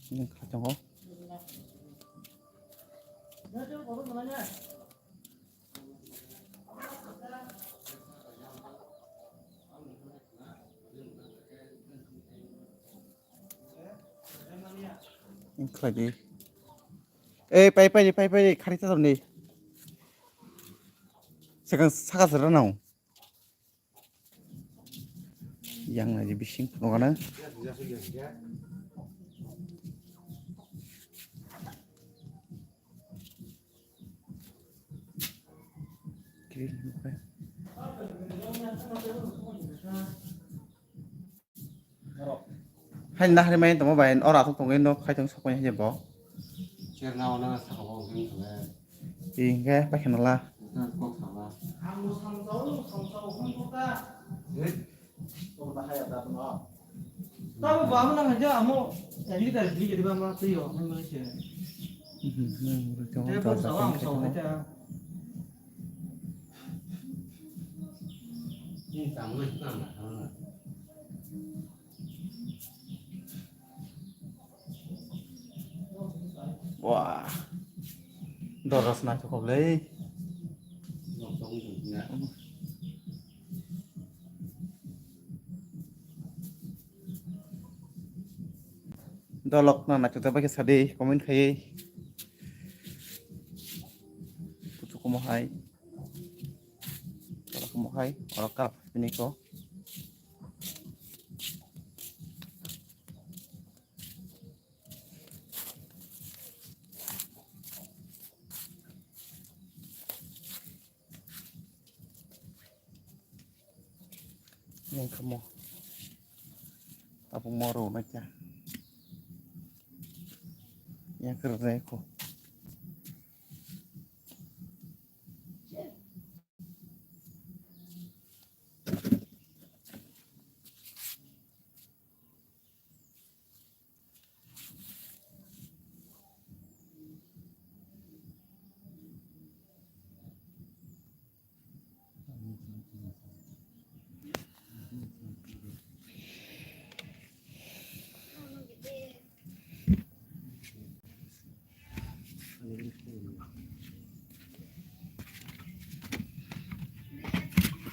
nhưng trong hố nhưng khởi đi 에 빨리 카리타 잡니 잠깐 사가서 나오 yang lagi bising nogana kiri lupa hay na hay main tamo bayan ora thok tongin no khai tong sakon he bo Chernao na sa kawang din sa inge pakenala kok sama. Tahu bahan lang aja, amo ini dari beli jadi bahan mati yo, memang sih. Dia pun sawang aja. Ini tamu itu kan lah. wah doros na cukup leh Ngomong juga. dolok na kita pakai sade komen khai putu ko mo hai dolok mo hai dolok kap ini ko yang kamu apa moro macam yang keren ko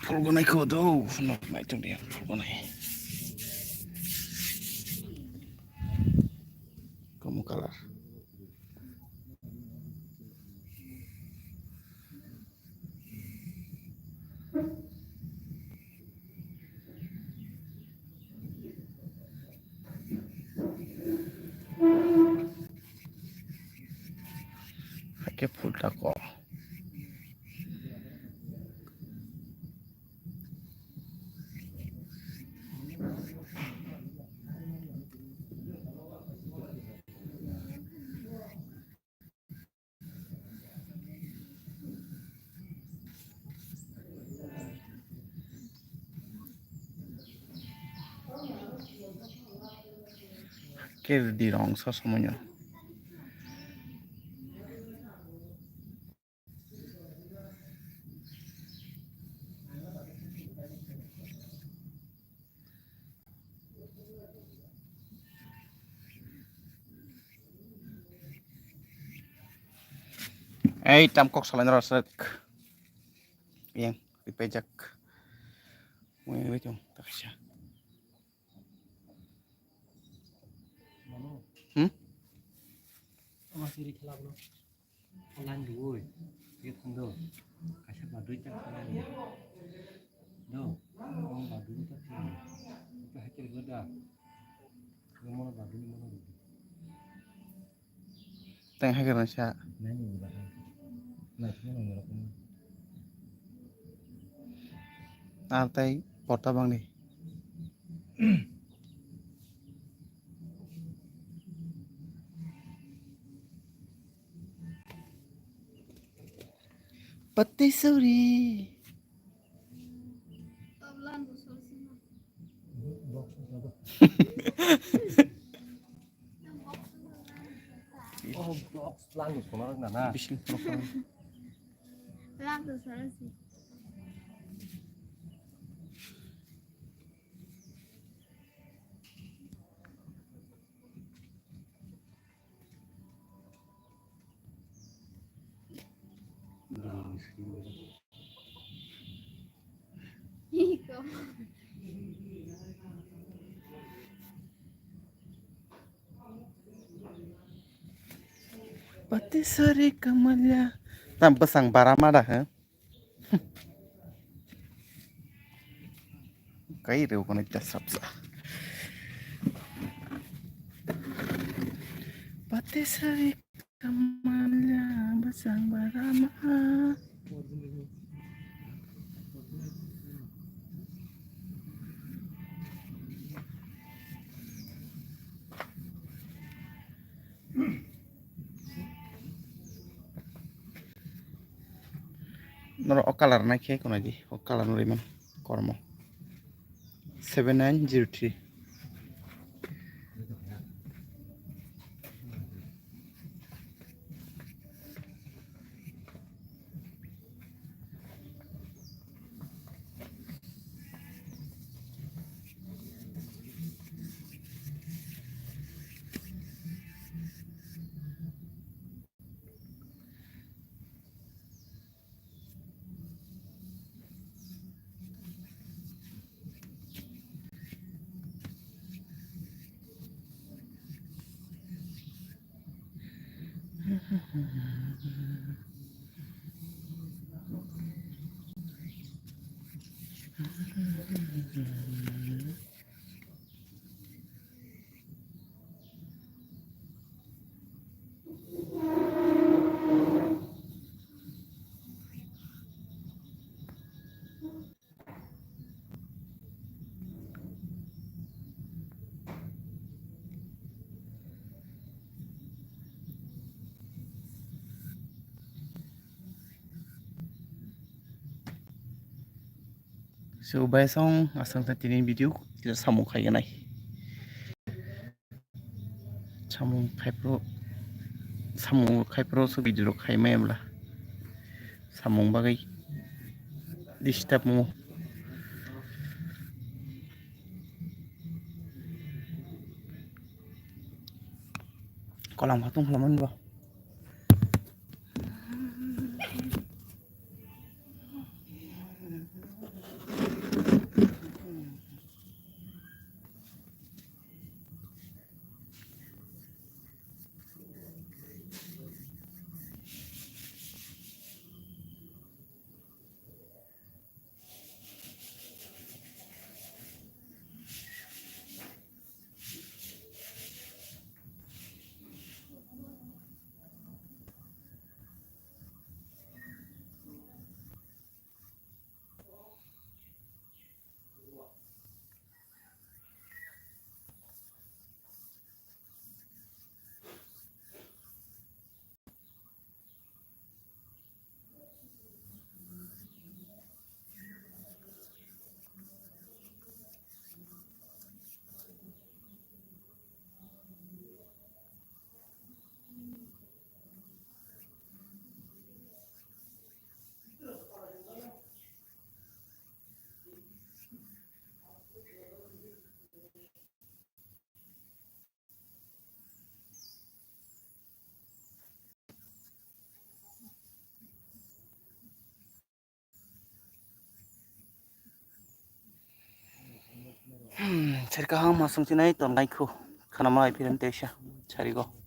Fulgo này khổ đâu, nó mày trong điểm fulgo này. Como calar? Pakai pulta kok. Ker di rongso semuanya. Tamkok selain rasek. Yang dipejak. Mau yang itu, tak bisa. Masih di kelab lo. Online dulu. Dia tunggu. Kasih badu tak online. Do. Kamu badu tak sih. Kita hasil beda. Kamu mana badu ni mana badu. Tengah ke Indonesia. Nani badu. Nah, cuma nggak aku. Nanti porta bang nih. Peti suri. Oh, box lang kemarin nana. Bising profil. Lang tuh sana sih. 이거. Patisari kamalya. Tam besang barama dah, ha? Kay reu kono jasap sa. Patisari kamalya besang barama. Noro okalar na khe kono di okalar nori man kormo 7903 So besong asang tatinin video kita samung kaya nai samung kai pro so video kai memla samung bagai disturb mo kolam hatung halaman ba Cerita hang masung tinai ton laiku karena mulai piran tesya cari go